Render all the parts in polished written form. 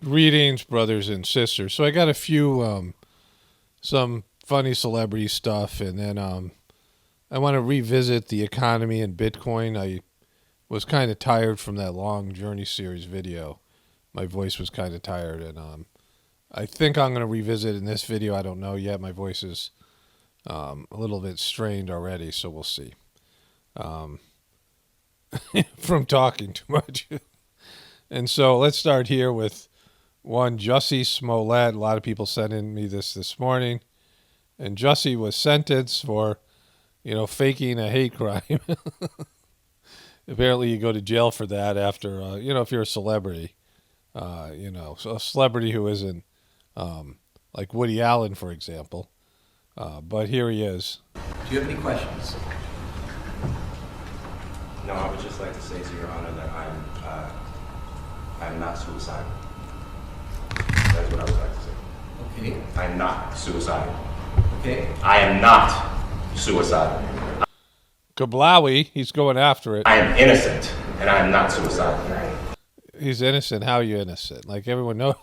Greetings, brothers and sisters. So I got a few, some funny celebrity stuff, and then I want to revisit the economy and Bitcoin. I was kind of tired from that long Journey series video. My voice was kind of tired, and I think I'm going to revisit in this video. I don't know yet. My voice is a little bit strained already, so we'll see. From talking too much. And so let's start here with one, Jussie Smollett. A lot of people sent in me this morning. And Jussie was sentenced for, faking a hate crime. Apparently you go to jail for that after, if you're a celebrity. So a celebrity who isn't like Woody Allen, for example. But here he is. Do you have any questions? No, I would just like to say to Your Honor that I'm not suicidal. That's what I would like to say. Okay. I am not suicidal. Okay. I am not suicidal. Kablawi, he's going after it. I am innocent, and I am not suicidal. He's innocent. How are you innocent? Like, everyone knows.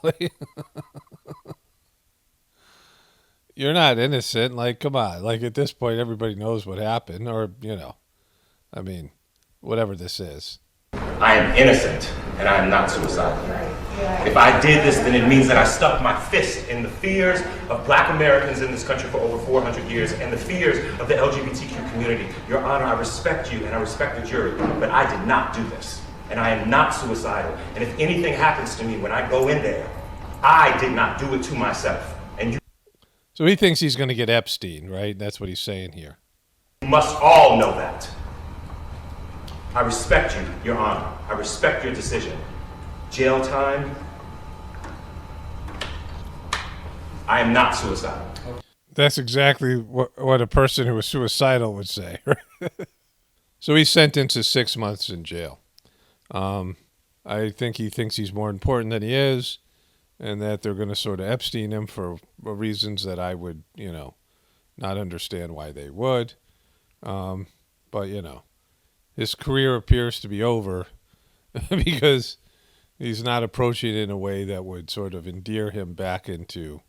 You're not innocent. Like, come on. Like, at this point, everybody knows what happened. Or, whatever this is. I am innocent, and I am not suicidal. If I did this, then it means that I stuck my fist in the fears of Black Americans in this country for over 400 years and the fears of the LGBTQ community. Your Honor, I respect you and I respect the jury, but I did not do this. And I am not suicidal. And if anything happens to me when I go in there, I did not do it to myself. And you So he thinks he's going to get Epstein, right? That's what he's saying here. must all know that. I respect you, Your Honor. I respect your decision. Jail time. I am not suicidal. That's exactly what a person who was suicidal would say. So he's sentenced to 6 months in jail. I think he thinks he's more important than he is, and that they're going to sort of Epstein him for reasons that I would, not understand why they would. But, his career appears to be over because he's not approaching it in a way that would sort of endear him back into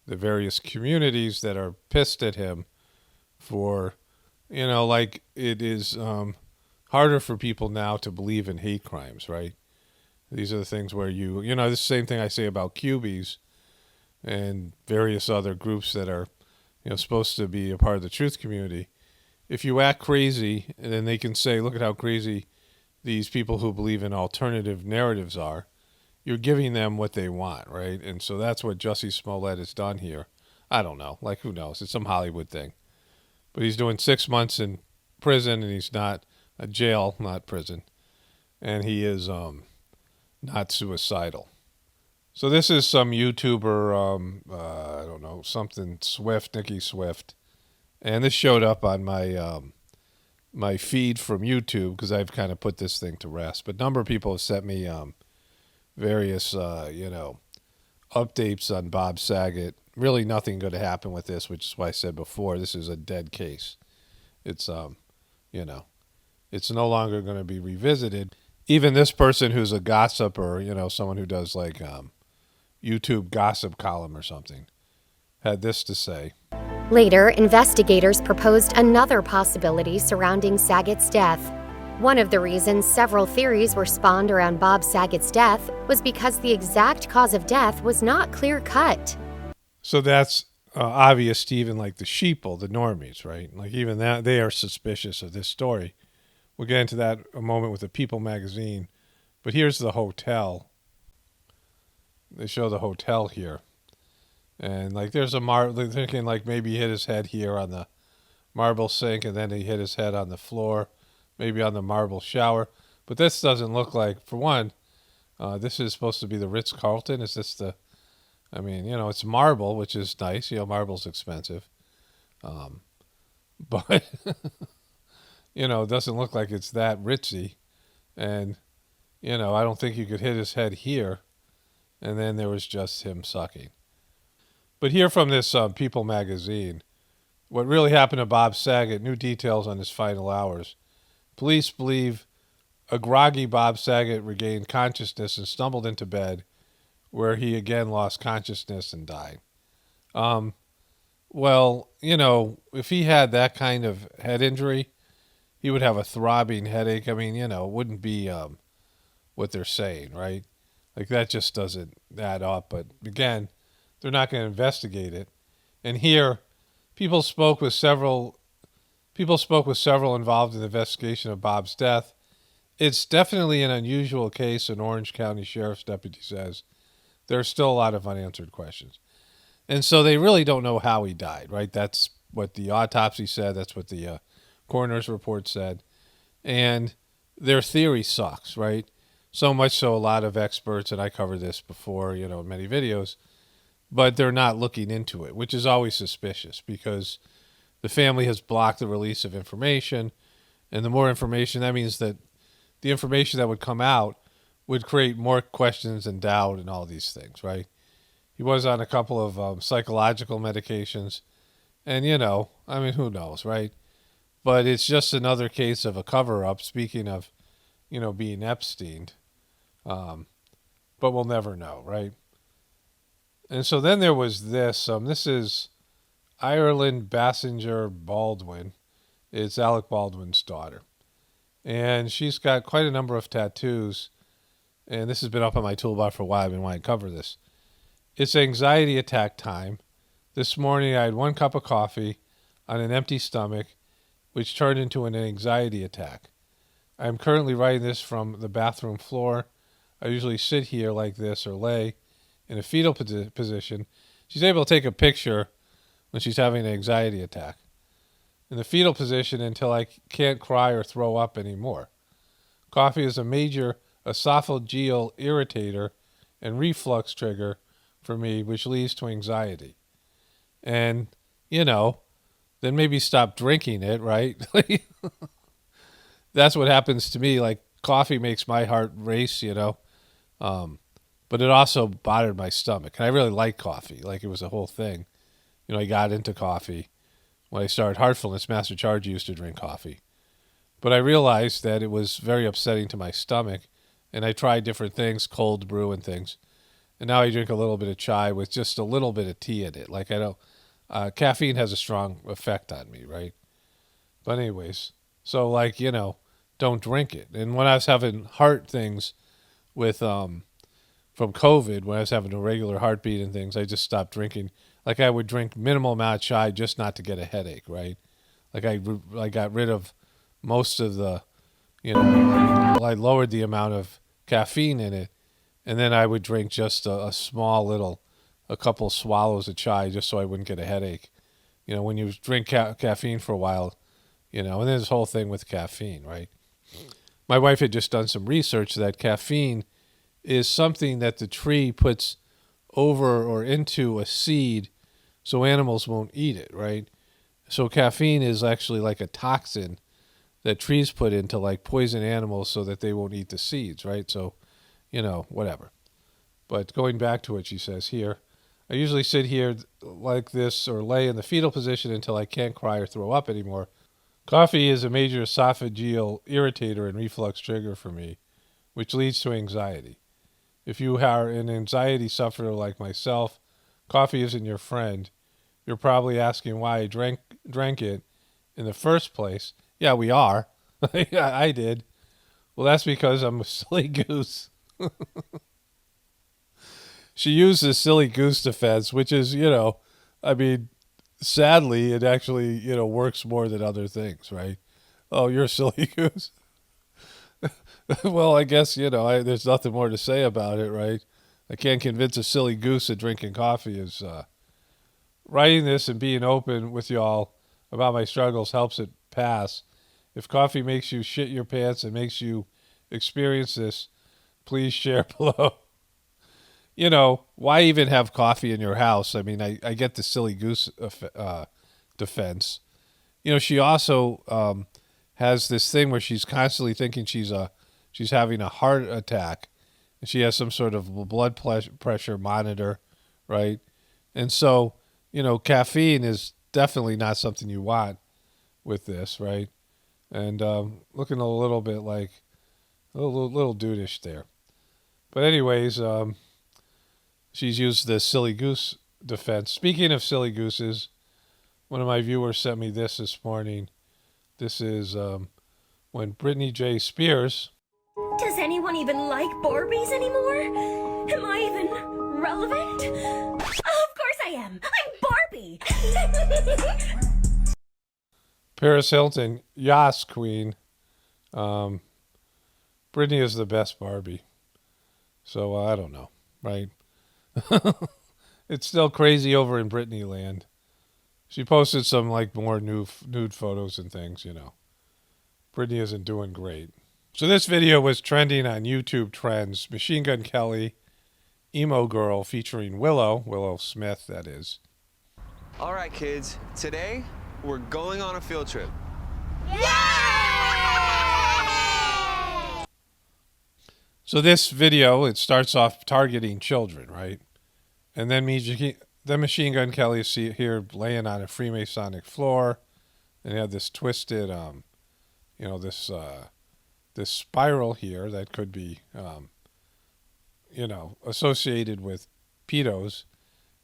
the various communities that are pissed at him for, like it is harder for people now to believe in hate crimes, right? These are the things where this is the same thing I say about Cubies and various other groups that are, supposed to be a part of the truth community. If you act crazy, and then they can say, look at how crazy these people who believe in alternative narratives are, you're giving them what they want, right? And so that's what Jussie Smollett has done here. I don't know. Like, who knows? It's some Hollywood thing. But he's doing 6 months in prison, and he's not a jail, not prison. And he is not suicidal. So this is some YouTuber, I don't know, something Swift, Nikki Swift. And this showed up on my my feed from YouTube because I've kind of put this thing to rest. But a number of people have sent me various, updates on Bob Saget. Really nothing going to happen with this, which is why I said before, this is a dead case. It's, it's no longer going to be revisited. Even this person who's a gossiper, someone who does like YouTube gossip column or something, had this to say. Later, investigators proposed another possibility surrounding Saget's death. One of the reasons several theories were spawned around Bob Saget's death was because the exact cause of death was not clear-cut. So that's obvious to even like the sheeple, the normies, right? Like even that, they are suspicious of this story. We'll get into that a moment with the People magazine. But here's the hotel. They show the hotel here. And like there's they're thinking like maybe he hit his head here on the marble sink and then he hit his head on the floor, maybe on the marble shower. But this doesn't look like, for one, this is supposed to be the Ritz-Carlton. Is this it's marble, which is nice. Marble's expensive. But, it doesn't look like it's that ritzy. And, I don't think you could hit his head here. And then there was just him sucking. But here from this People magazine, what really happened to Bob Saget, new details on his final hours. Police believe a groggy Bob Saget regained consciousness and stumbled into bed where he again lost consciousness and died. Well, if he had that kind of head injury, he would have a throbbing headache. I mean, it wouldn't be what they're saying, right? Like, that just doesn't add up. But again, they're not going to investigate it. And here, people spoke with several involved in the investigation of Bob's death. It's definitely an unusual case, an Orange County Sheriff's deputy says. There are still a lot of unanswered questions. And so they really don't know how he died, right? That's what the autopsy said. That's what the coroner's report said. And their theory sucks, right? So much so a lot of experts, and I covered this before, in many videos, but they're not looking into it, which is always suspicious because the family has blocked the release of information. And the more information, that means that the information that would come out would create more questions and doubt and all these things, right? He was on a couple of psychological medications. And, who knows, right? But it's just another case of a cover-up, speaking of, being Epstein. But we'll never know, right? And so then there was this. This is Ireland Bassinger Baldwin. It's Alec Baldwin's daughter. And she's got quite a number of tattoos. And this has been up on my toolbar for a while. I've been wanting to cover this. It's anxiety attack time. This morning I had 1 cup of coffee on an empty stomach, which turned into an anxiety attack. I am currently writing this from the bathroom floor. I usually sit here like this or lay in a fetal position. She's able to take a picture when she's having an anxiety attack. In the fetal position until I can't cry or throw up anymore. Coffee is a major esophageal irritator and reflux trigger for me, which leads to anxiety. And, then maybe stop drinking it, right? That's what happens to me. Like, coffee makes my heart race, but it also bothered my stomach. And I really like coffee. Like, it was a whole thing. I got into coffee. When I started Heartfulness, Master Charge used to drink coffee. But I realized that it was very upsetting to my stomach. And I tried different things, cold brew and things. And now I drink a little bit of chai with just a little bit of tea in it. Like, I don't, caffeine has a strong effect on me, right? But anyways, so don't drink it. And when I was having heart things with, from COVID, when I was having a regular heartbeat and things, I just stopped drinking. Like, I would drink minimal amount of chai just not to get a headache, right? Like, I got rid of most of the, I lowered the amount of caffeine in it. And then I would drink just a small a couple swallows of chai just so I wouldn't get a headache. When you drink caffeine for a while, and then this whole thing with caffeine, right? My wife had just done some research that caffeine is something that the tree puts over or into a seed so animals won't eat it, right? So caffeine is actually like a toxin that trees put in to poison animals so that they won't eat the seeds, right? So, whatever. But going back to what she says here, I usually sit here like this or lay in the fetal position until I can't cry or throw up anymore. Coffee is a major esophageal irritator and reflux trigger for me, which leads to anxiety. If you are an anxiety sufferer like myself, coffee isn't your friend. You're probably asking why I drank it in the first place. Yeah, we are. I did. Well, that's because I'm a silly goose. She used the silly goose defense, which is, sadly, it actually, works more than other things, right? Oh, you're a silly goose. Well, I guess, there's nothing more to say about it, right? I can't convince a silly goose that drinking coffee is, writing this and being open with y'all about my struggles helps it pass. If coffee makes you shit your pants and makes you experience this, please share below. Why even have coffee in your house? I mean, I get the silly goose defense. She also has this thing where she's constantly thinking she's having a heart attack. And she has some sort of blood pressure monitor, right? And so, caffeine is definitely not something you want with this, right? And looking a little bit like a little dudeish there. But anyways, she's used the silly goose defense. Speaking of silly gooses, one of my viewers sent me this morning. This is when Britney J. Spears. Does anyone even like Barbies anymore? Am I even relevant? Of course I am. I'm Barbie. Paris Hilton, Yas Queen. Britney is the best Barbie. So I don't know, right? It's still crazy over in Britney land. She posted some like more nude photos and things, you know. Britney isn't doing great. So this video was trending on YouTube Trends. Machine Gun Kelly, Emo Girl featuring Willow Smith, that is. All right, kids. Today, we're going on a field trip. So this video, it starts off targeting children, right? And then Machine Gun Kelly is here laying on a Freemasonic floor, and you have this twisted, this spiral here that could be, associated with pedos.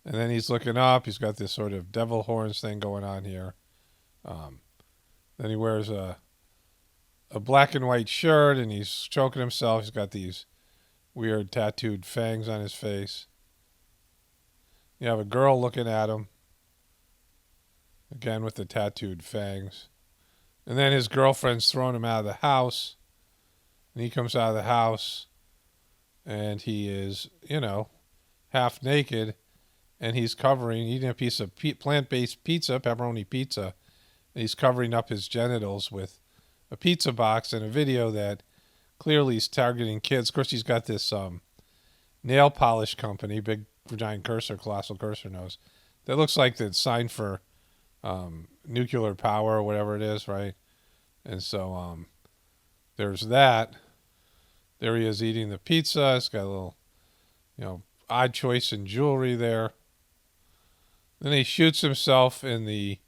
And then he's looking up. He's got this sort of devil horns thing going on here. Then he wears a black and white shirt, and he's choking himself. He's got these weird tattooed fangs on his face. You have a girl looking at him, again with the tattooed fangs. And then his girlfriend's throwing him out of the house. And he comes out of the house, and he is, half naked. And he's eating a piece of plant-based pizza, pepperoni pizza. And he's covering up his genitals with a pizza box in a video that clearly is targeting kids. Of course, he's got this nail polish company, big giant cursor, colossal cursor nose, that looks like it's signed for nuclear power or whatever it is, right? And so there's that. There he is eating the pizza. It's got a little, odd choice in jewelry there. Then he shoots himself in the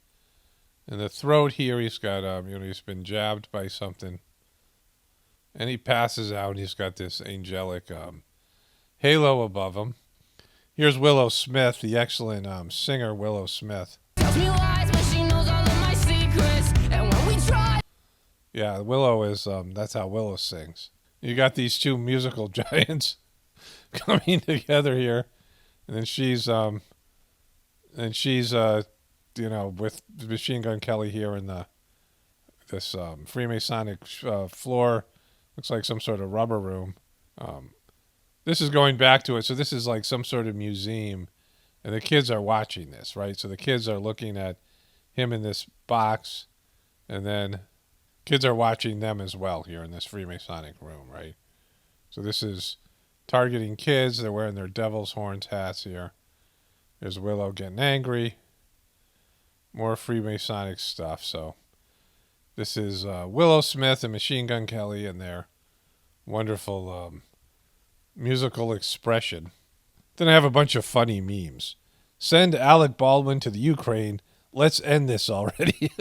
throat here. He's got he's been jabbed by something, and he passes out. And he's got this angelic halo above him. Here's Willow Smith, the excellent singer Willow Smith. Yeah, Willow is that's how Willow sings. You got these two musical giants coming together here, and then she's with Machine Gun Kelly here in this Freemasonic floor. Looks like some sort of rubber room. This is going back to it. So this is like some sort of museum, and the kids are watching this, right? So the kids are looking at him in this box, and then kids are watching them as well here in this Freemasonic room, right? So this is targeting kids. They're wearing their devil's horns hats here. There's Willow getting angry. More Freemasonic stuff. So this is Willow Smith and Machine Gun Kelly and their wonderful musical expression. Then I have a bunch of funny memes. Send Alec Baldwin to the Ukraine. Let's end this already.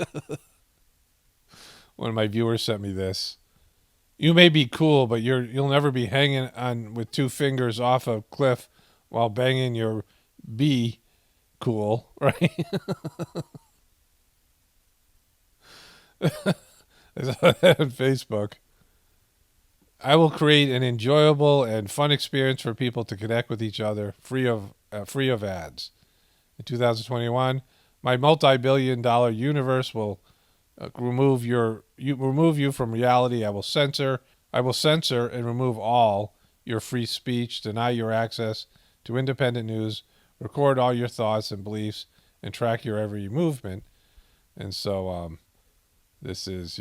One of my viewers sent me this. You may be cool, but you'll never be hanging on with two fingers off a cliff while banging your bee cool, right? I saw that on Facebook. I will create an enjoyable and fun experience for people to connect with each other, free of ads. In 2021, my multi-billion-dollar universe will remove you from reality. I will censor and remove all your free speech, deny your access to independent news, record all your thoughts and beliefs, and track your every movement. And so this is,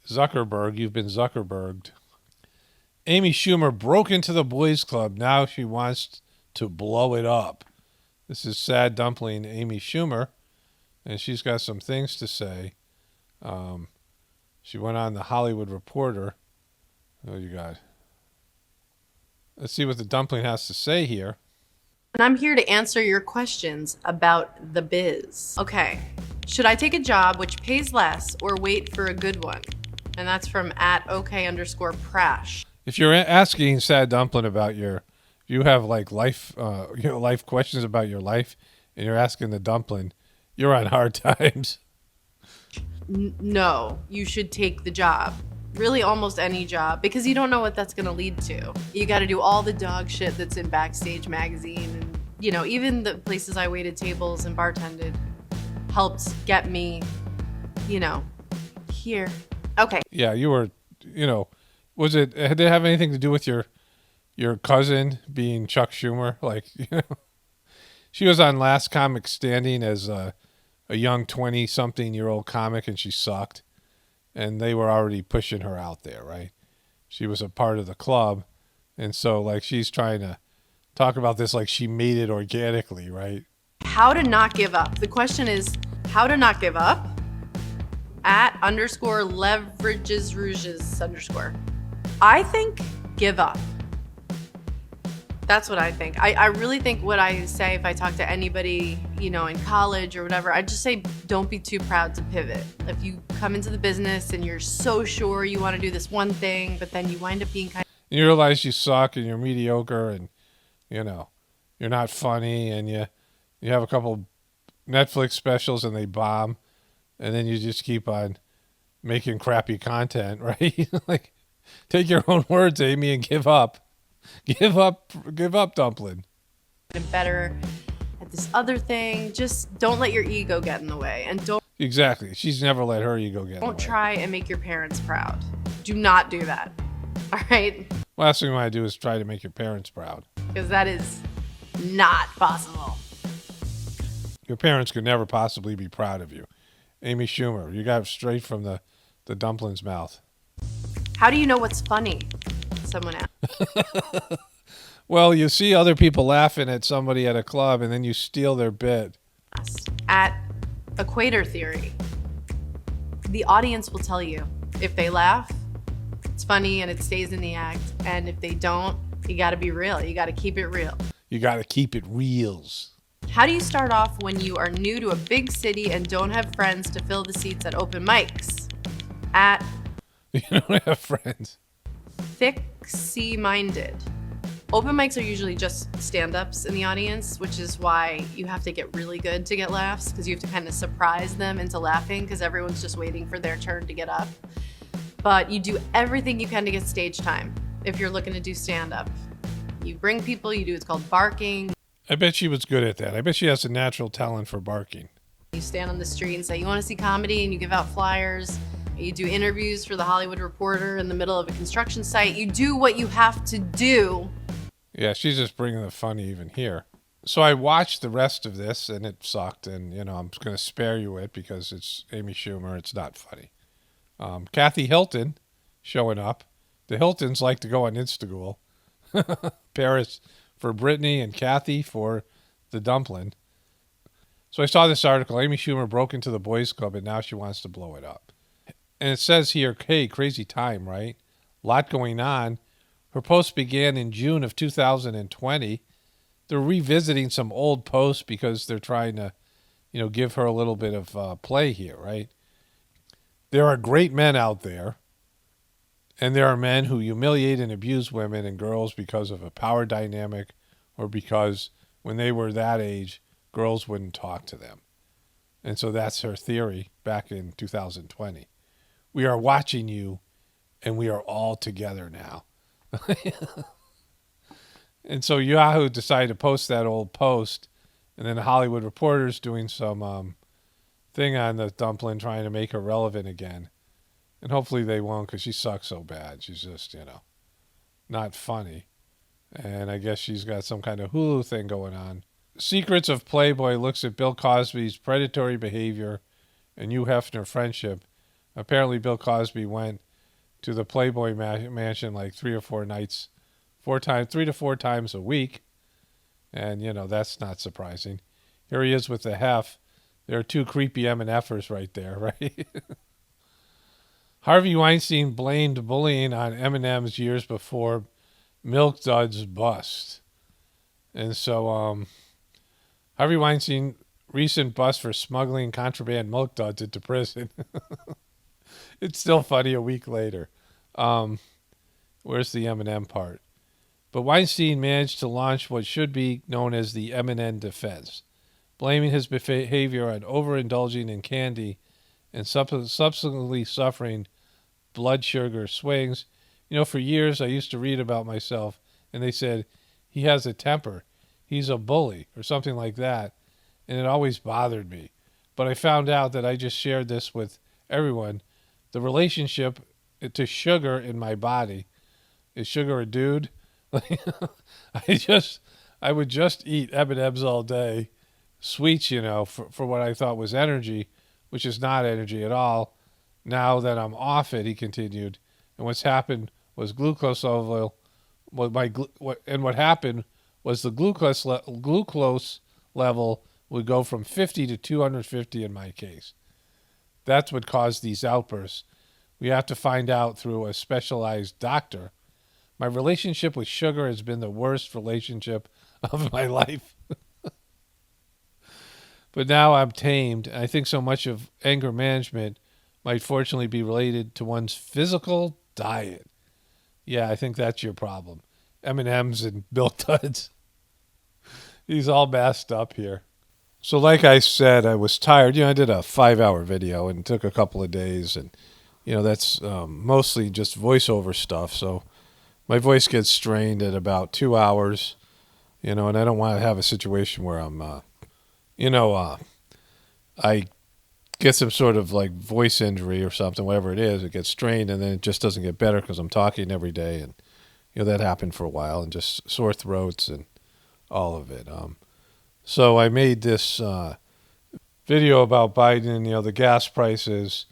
Zuckerberg. You've been Zuckerberged. Amy Schumer broke into the boys club. Now she wants to blow it up. This is sad dumpling Amy Schumer, and she's got some things to say. She went on the Hollywood Reporter. Oh, you got. Let's see what the dumpling has to say here. And I'm here to answer your questions about the biz. Okay, should I take a job which pays less or wait for a good one? And that's from @OK_Prash. If you're asking Sad Dumpling about your you have like life, life questions about your life, and you're asking the dumpling, you're on hard times. No, you should take the job. Really, almost any job, because you don't know what that's going to lead to. You got to do all the dog shit that's in Backstage magazine. And, even the places I waited tables and bartended helped get me, here. Okay. Yeah, you were, did it have anything to do with your cousin being Chuck Schumer? Like, she was on Last Comic Standing as a young 20-something-year-old comic, and she sucked. And they were already pushing her out there, right? She was a part of the club. And so, like, she's trying to talk about this like she made it organically, right? How to not give up. The question is how to not give up @_leverages_rouges_. I think give up. That's what I think. I really think what I say if I talk to anybody, in college or whatever, I just say don't be too proud to pivot. If you come into the business and you're so sure you want to do this one thing, but then you wind up being you realize you suck and you're mediocre and, you're not funny and you have a couple Netflix specials and they bomb, and then you just keep on making crappy content, right? Like, take your own words, Amy, and give up. Give up, dumpling. better at this other thing. Just don't let your ego get in the way, and don't Exactly. She's never let her ego get in the way. try and make your parents proud. Do not do that. All right? Last thing you want to do is try to make your parents proud. Because that is not possible. Your parents could never possibly be proud of you. Amy Schumer, you got it straight from the dumpling's mouth. How do you know what's funny? Someone asked. Well, you see other people laughing at somebody at a club, and then you steal their bit. At Equator Theory, the audience will tell you if they laugh, it's funny and it stays in the act. And if they don't, you got to be real. You got to keep it real. You got to keep it reals. How do you start off when you are new to a big city and don't have friends to fill the seats at open mics? At You don't have friends. Thick-minded. Open mics are usually just stand-ups in the audience, which is why you have to get really good to get laughs, because you have to kind of surprise them into laughing because everyone's just waiting for their turn to get up. But you do everything you can to get stage time if you're looking to do stand-up. You bring people, you do what's called barking. I bet she was good at that. I bet she has a natural talent for barking. You stand on the street and say, you want to see comedy, and you give out flyers. You do interviews for the Hollywood Reporter in the middle of a construction site. You do what you have to do. Yeah, she's just bringing the funny even here. So I watched the rest of this, and it sucked. And, I'm going to spare you it because it's Amy Schumer. It's not funny. Kathy Hilton showing up. The Hiltons like to go on Instagram. Paris for Britney and Kathy for the dumpling. So I saw this article. Amy Schumer broke into the boys club, and now she wants to blow it up. And it says here, hey, crazy time, right? A lot going on. Her post began in June of 2020. They're revisiting some old posts because they're trying to, give her a little bit of play here, right? There are great men out there, and there are men who humiliate and abuse women and girls because of a power dynamic or because when they were that age, girls wouldn't talk to them. And so that's her theory back in 2020. We are watching you, and we are all together now. And so Yahoo decided to post that old post, and then the Hollywood Reporter's doing some thing on the dumpling trying to make her relevant again. And hopefully they won't, because she sucks so bad. She's just, not funny. And I guess she's got some kind of Hulu thing going on. Secrets of Playboy looks at Bill Cosby's predatory behavior and Hugh Hefner friendship. Apparently Bill Cosby went to the Playboy mansion like 3 to 4 times a week. And, that's not surprising. Here he is with the Hef. There are 2 creepy M&Fers right there, right? Harvey Weinstein blamed bullying on M&M's years before Milk Duds bust. And so Harvey Weinstein recent bust for smuggling contraband Milk Duds into prison. It's still funny a week later. Where's the M&M part? But Weinstein managed to launch what should be known as the M&N defense, blaming his behavior on overindulging in candy and subsequently suffering blood sugar swings. For years I used to read about myself, and they said, he has a temper, he's a bully, or something like that, and it always bothered me. But I found out that I just shared this with everyone. The relationship to sugar in my body. Is sugar a dude? I would just eat M&Ms all day, sweets, for what I thought was energy, which is not energy at all. Now that I'm off it, he continued, and what's happened was glucose level. What happened was the glucose level would go from 50 to 250 in my case. That's what caused these outbursts. We have to find out through a specialized doctor. My relationship with sugar has been the worst relationship of my life. But now I'm tamed. I think so much of anger management might fortunately be related to one's physical diet. Yeah, I think that's your problem. M&Ms and Milk Duds. He's all masked up here. So like I said, I was tired. I did a 5-hour video and it took a couple of days. And, that's mostly just voiceover stuff. So my voice gets strained at about 2 hours, and I don't want to have a situation where I'm, I get some sort of like voice injury or something, whatever it is, it gets strained and then it just doesn't get better because I'm talking every day. And, that happened for a while, and just sore throats and all of it. So I made this video about Biden, the gas prices,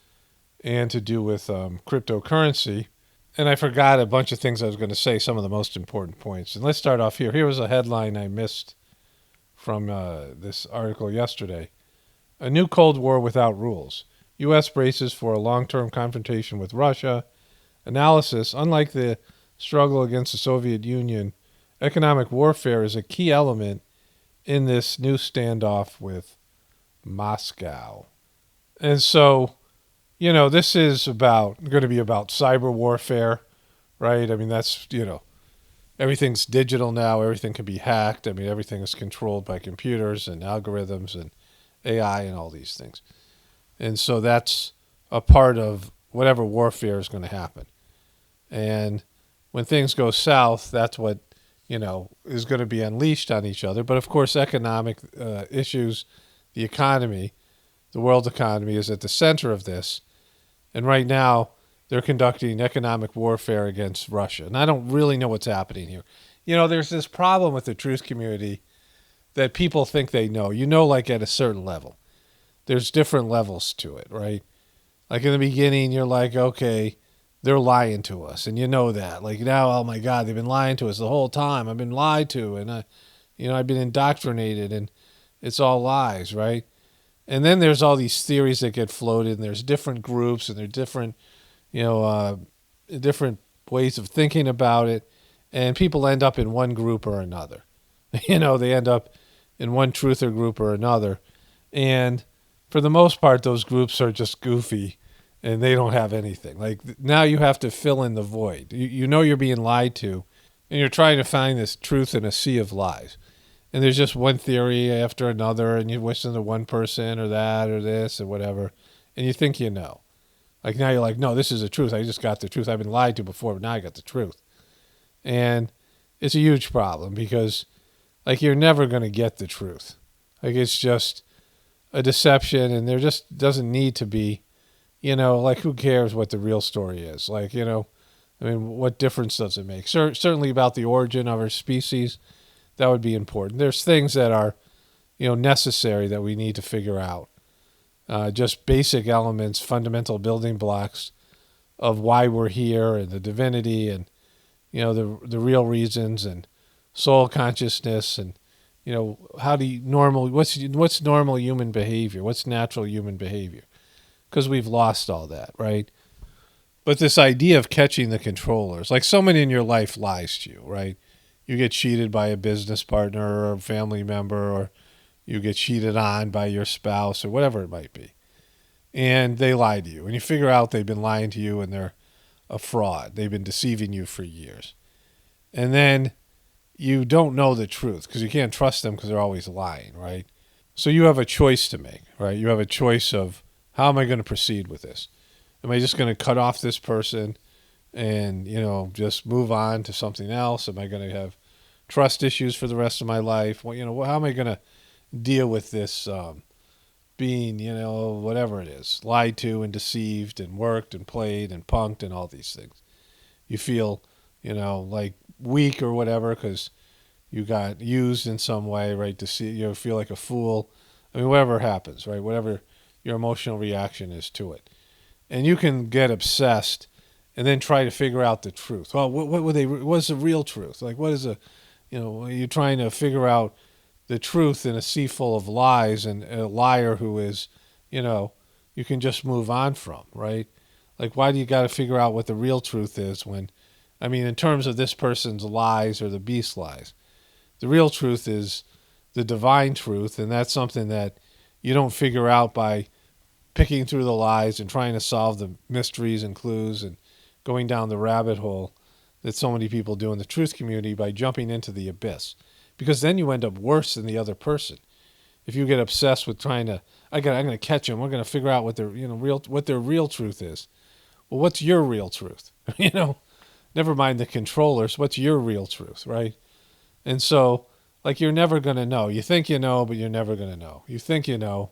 and to do with cryptocurrency. And I forgot a bunch of things I was going to say, some of the most important points. And let's start off here. Here was a headline I missed from this article yesterday. A new Cold War without rules. U.S. braces for a long-term confrontation with Russia. Analysis, unlike the struggle against the Soviet Union, economic warfare is a key element in this new standoff with Moscow. And so, this is going to be about cyber warfare, right? I mean, that's, everything's digital now. Everything can be hacked. I mean, everything is controlled by computers and algorithms and AI and all these things. And so that's a part of whatever warfare is going to happen. And when things go south, that's what, is going to be unleashed on each other. But of course, economic issues, the economy, the world economy is at the center of this. And right now, they're conducting economic warfare against Russia. And I don't really know what's happening here. There's this problem with the truth community that people think they know. Like at a certain level. There's different levels to it, right? Like in the beginning, you're like, okay, they're lying to us. And that. Like now, oh my God, they've been lying to us the whole time. I've been lied to. And, I've been indoctrinated. And it's all lies, right? And then there's all these theories that get floated, and there's different groups, and there's different, different ways of thinking about it, and people end up in one group or another. They end up in one truther group or another, and for the most part, those groups are just goofy, and they don't have anything. Like now, you have to fill in the void. You're being lied to, and you're trying to find this truth in a sea of lies. And there's just one theory after another, and you listen to one person or that or this or whatever, and you think you know. Like now you're like, no, this is the truth. I just got the truth. I've been lied to before, but now I got the truth. And it's a huge problem because, like, you're never going to get the truth. Like, it's just a deception, and there just doesn't need to be, like, who cares what the real story is? Like, I mean, what difference does it make? Certainly about the origin of our species, that would be important. There's things that are, necessary that we need to figure out. Just basic elements, fundamental building blocks of why we're here and the divinity and, the real reasons and soul consciousness and, what's normal human behavior? What's natural human behavior? Because we've lost all that, right? But this idea of catching the controllers, like someone in your life lies to you, right? You get cheated by a business partner or a family member, or you get cheated on by your spouse or whatever it might be. And they lie to you. And you figure out they've been lying to you and they're a fraud. They've been deceiving you for years. And then you don't know the truth because you can't trust them because they're always lying, right? So you have a choice to make, right? You have a choice of, how am I going to proceed with this? Am I just going to cut off this person and, just move on to something else? Am I going to have trust issues for the rest of my life? Well, how am I going to deal with this being, whatever it is, lied to and deceived and worked and played and punked and all these things? You feel, like weak or whatever because you got used in some way, right? You feel like a fool. I mean, whatever happens, right? Whatever your emotional reaction is to it. And you can get obsessed and then try to figure out the truth. Well, what's the real truth? Like, what is you're trying to figure out the truth in a sea full of lies and a liar who is, you can just move on from, right? Like, why do you got to figure out what the real truth is when, in terms of this person's lies or the beast lies, the real truth is the divine truth, and that's something that you don't figure out by picking through the lies and trying to solve the mysteries and clues and going down the rabbit hole that so many people do in the truth community by jumping into the abyss. Because then you end up worse than the other person. If you get obsessed with trying to, I'm going to catch them, we're going to figure out what their real truth is. Well, what's your real truth? Never mind the controllers. What's your real truth, right? And so, like, you're never going to know. You think you know, but you're never going to know. You think you know,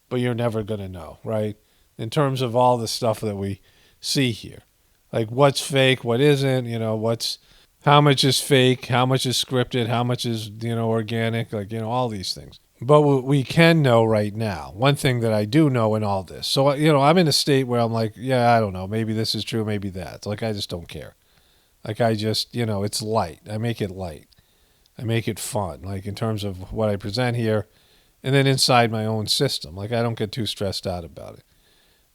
but you're never going to know, right? In terms of all the stuff that we see here. Like, what's fake, what isn't, how much is fake, how much is scripted, how much is, organic, all these things. But we can know right now. One thing that I do know in all this. So, I'm in a state where I'm like, yeah, I don't know. Maybe this is true, maybe that. Like, I just don't care. Like, I just, it's light. I make it light. I make it fun, like, in terms of what I present here. And then inside my own system. Like, I don't get too stressed out about it.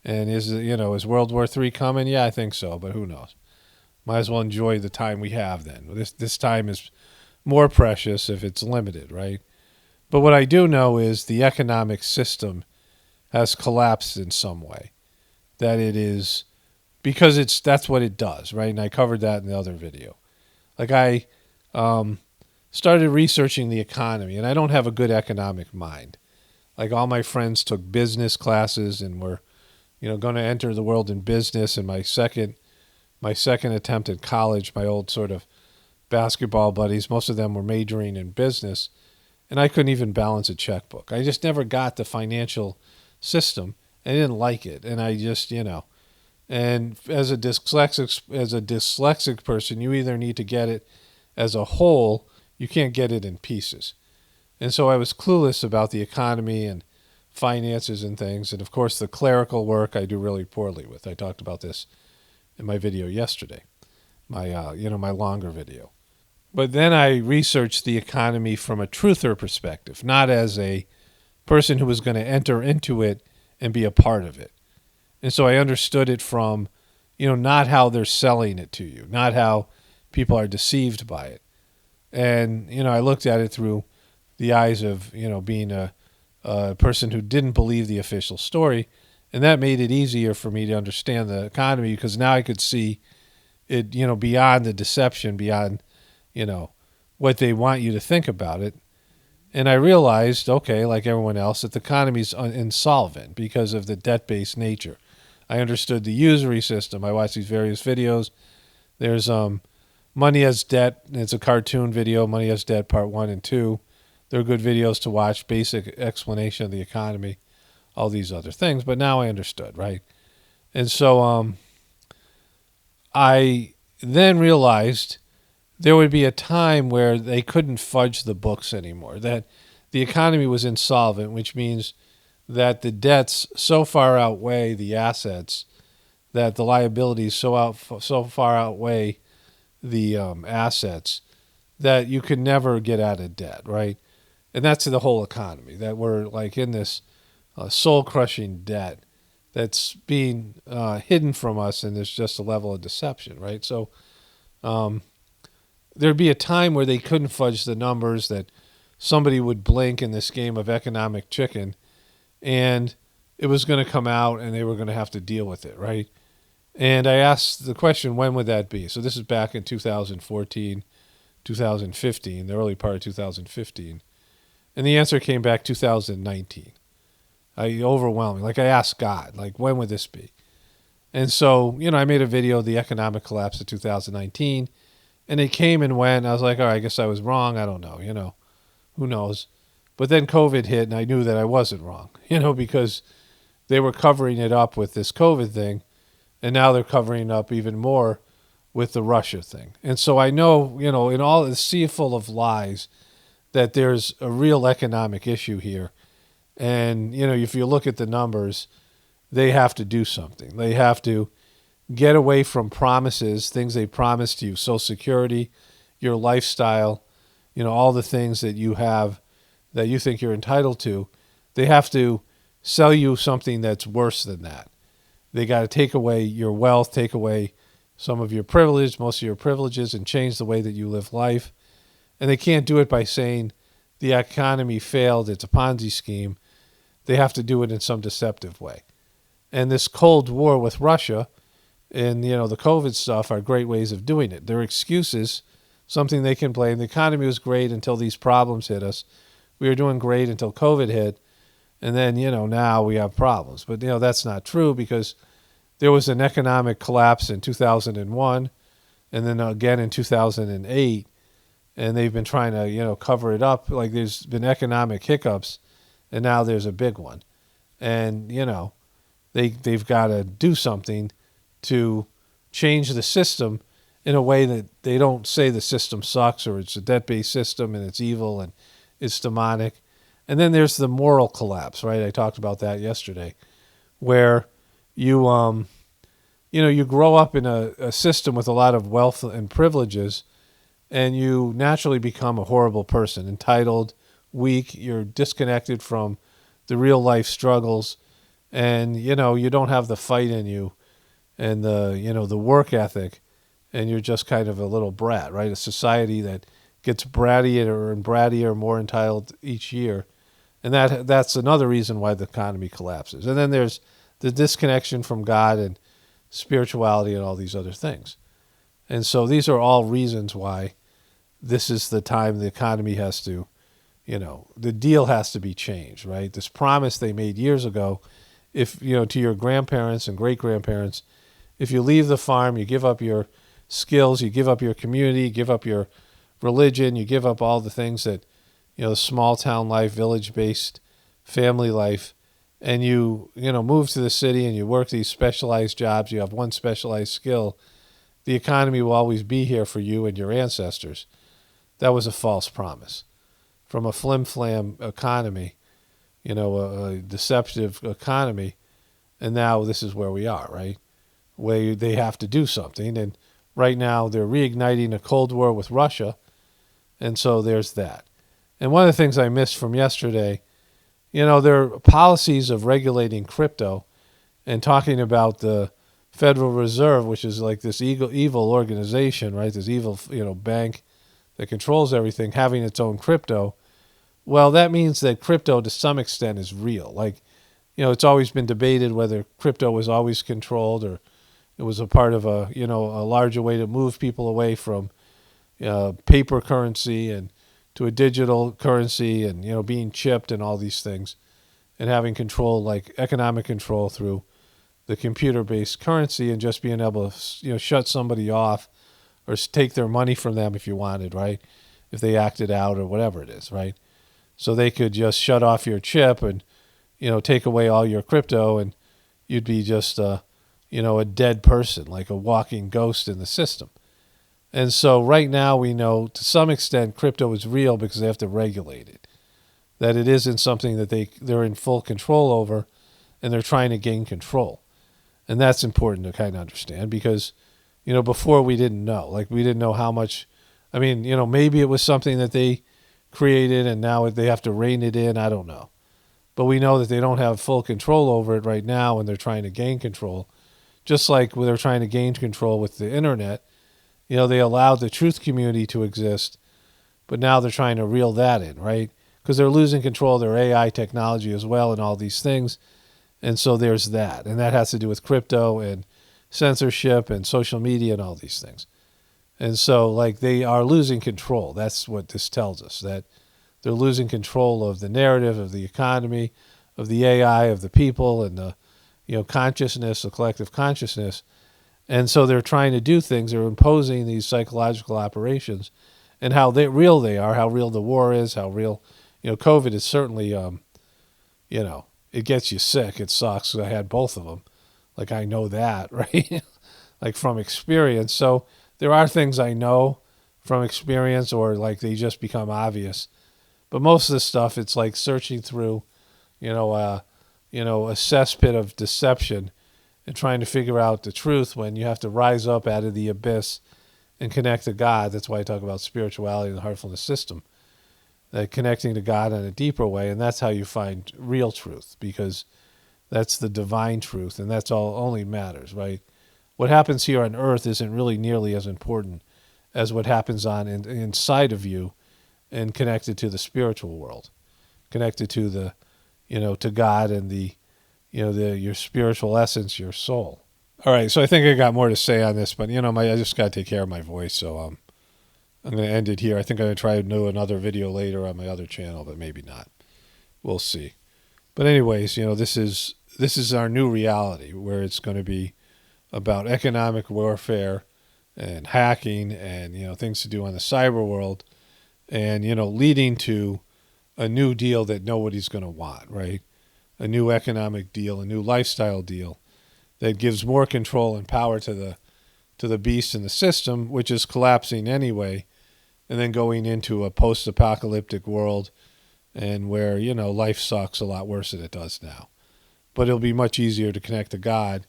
And is World War III coming? Yeah, I think so, but who knows? Might as well enjoy the time we have then. This time is more precious if it's limited, right? But what I do know is the economic system has collapsed in some way. That it is, because that's what it does, right? And I covered that in the other video. Like, I started researching the economy, and I don't have a good economic mind. Like, all my friends took business classes and were, going to enter the world in business. And my second attempt at college, my old sort of basketball buddies, most of them were majoring in business, and I couldn't even balance a checkbook. I just never got the financial system. I didn't like it, and I just, and as a dyslexic person, you either need to get it as a whole, you can't get it in pieces. And so I was clueless about the economy and finances and things. And of course, the clerical work I do really poorly with. I talked about this in my video yesterday, my longer video. But then I researched the economy from a truther perspective, not as a person who was going to enter into it and be a part of it. And so I understood it from, not how they're selling it to you, not how people are deceived by it. And, I looked at it through the eyes of, being a person who didn't believe the official story. And that made it easier for me to understand the economy because now I could see it, beyond the deception, beyond, what they want you to think about it. And I realized, okay, like everyone else, that the economy is insolvent because of the debt-based nature. I understood the usury system. I watched these various videos. There's Money as Debt. It's a cartoon video, Money as Debt Part 1 and 2. They're good videos to watch, basic explanation of the economy, all these other things. But now I understood, right? And so I then realized there would be a time where they couldn't fudge the books anymore, that the economy was insolvent, which means that the debts so far outweigh the assets, that the liabilities so far outweigh the assets, that you could never get out of debt, right? And that's the whole economy, that we're like in this soul-crushing debt that's being hidden from us, and there's just a level of deception, right? So there'd be a time where they couldn't fudge the numbers, that somebody would blink in this game of economic chicken, and it was going to come out, and they were going to have to deal with it, right? And I asked the question, when would that be? So this is back in 2014, 2015, the early part of 2015. And the answer came back 2019. Overwhelming. Like I asked God, like, when would this be? And so, I made a video of the economic collapse of 2019, and it came and went. And I was like, all right, I guess I was wrong. I don't know, who knows? But then COVID hit, and I knew that I wasn't wrong, because they were covering it up with this COVID thing, and now they're covering up even more with the Russia thing. And so I know, in all the sea full of lies, that there's a real economic issue here. And, if you look at the numbers, they have to do something. They have to get away from promises, things they promised you, Social Security, your lifestyle, all the things that you have that you think you're entitled to. They have to sell you something that's worse than that. They got to take away your wealth, take away some of your privilege, most of your privileges, and change the way that you live life. And they can't do it by saying the economy failed, it's a Ponzi scheme. They have to do it in some deceptive way. And this Cold War with Russia and, the COVID stuff are great ways of doing it. They're excuses, something they can blame. The economy was great until these problems hit us. We were doing great until COVID hit. And then, now we have problems. But, that's not true, because there was an economic collapse in 2001 and then again in 2008. And they've been trying to, cover it up. Like there's been economic hiccups, and now there's a big one. And, they've got to do something to change the system in a way that they don't say the system sucks or it's a debt-based system and it's evil and it's demonic. And then there's the moral collapse, right? I talked about that yesterday, where you, you grow up in a system with a lot of wealth and privileges, and you naturally become a horrible person, entitled, weak. You're disconnected from the real life struggles, and you don't have the fight in you and the work ethic, and you're just kind of a little brat, right? A society that gets brattier and brattier, more entitled each year. And that's another reason why the economy collapses. And then there's the disconnection from God and spirituality and all these other things. And so these are all reasons why this is the time the economy has to, the deal has to be changed, right? This promise they made years ago, if, to your grandparents and great-grandparents, if you leave the farm, you give up your skills, you give up your community, you give up your religion, you give up all the things that, small town life, village-based family life, and you move to the city and you work these specialized jobs, you have one specialized skill, the economy will always be here for you and your ancestors. That was a false promise. From a flim-flam economy, a deceptive economy, and now this is where we are, right? Where they have to do something, and right now they're reigniting a Cold War with Russia, and so there's that. And one of the things I missed from yesterday, there are policies of regulating crypto and talking about the Federal Reserve, which is like this evil organization, right? This evil, bank that controls everything, having its own crypto. Well, that means that crypto to some extent is real. Like, it's always been debated whether crypto was always controlled or it was a part of a larger way to move people away from paper currency and to a digital currency and, being chipped and all these things and having control, like economic control through the computer-based currency and just being able to, shut somebody off or take their money from them if you wanted, right? If they acted out or whatever it is, right? So they could just shut off your chip and, take away all your crypto, and you'd be just, a dead person, like a walking ghost in the system. And so right now we know to some extent crypto is real because they have to regulate it, that it isn't something that they're in full control over, and they're trying to gain control. And that's important to kind of understand because, before we didn't know. Like, we didn't know how much. I mean, maybe it was something that they created and now they have to rein it in. I don't know. But we know that they don't have full control over it right now, and they're trying to gain control. Just like when they're trying to gain control with the internet, they allowed the truth community to exist, but now they're trying to reel that in, right? Because they're losing control of their AI technology as well and all these things. And so there's that. And that has to do with crypto and censorship and social media and all these things. And so, like, they are losing control. That's what this tells us, that they're losing control of the narrative, of the economy, of the AI, of the people, and the, consciousness, the collective consciousness. And so they're trying to do things. They're imposing these psychological operations, and how real they are, how real the war is, how real, COVID is certainly, it gets you sick. It sucks. I had both of them. Like, I know that, right? Like, from experience. So there are things I know from experience, or like they just become obvious. But most of the stuff, it's like searching through, a cesspit of deception and trying to figure out the truth, when you have to rise up out of the abyss and connect to God. That's why I talk about spirituality and the heartfulness system. That connecting to God in a deeper way, and that's how you find real truth, because that's the divine truth, and that's all only matters, right? What happens here on earth isn't really nearly as important as what happens inside of you, and connected to the spiritual world, connected to the, to God and the, your spiritual essence, your soul. All right, so I think I got more to say on this, but I just got to take care of my voice, so I'm going to end it here. I think I'm going to try to do another video later on my other channel, but maybe not. We'll see. But anyways, this is our new reality, where it's going to be about economic warfare and hacking and things to do on the cyber world, and leading to a new deal that nobody's going to want, right? A new economic deal, a new lifestyle deal that gives more control and power to the beast in the system, which is collapsing anyway, and then going into a post-apocalyptic world, and where life sucks a lot worse than it does now. But it'll be much easier to connect to God,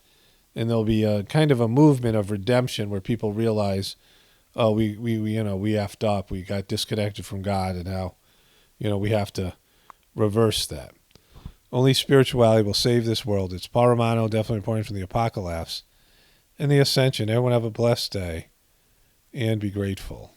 and there'll be a kind of a movement of redemption where people realize, oh, we effed up, we got disconnected from God, and now, we have to reverse that. Only spirituality will save this world. It's Paul Romano, definitely reporting from the Apocalypse and the Ascension. Everyone have a blessed day, and be grateful.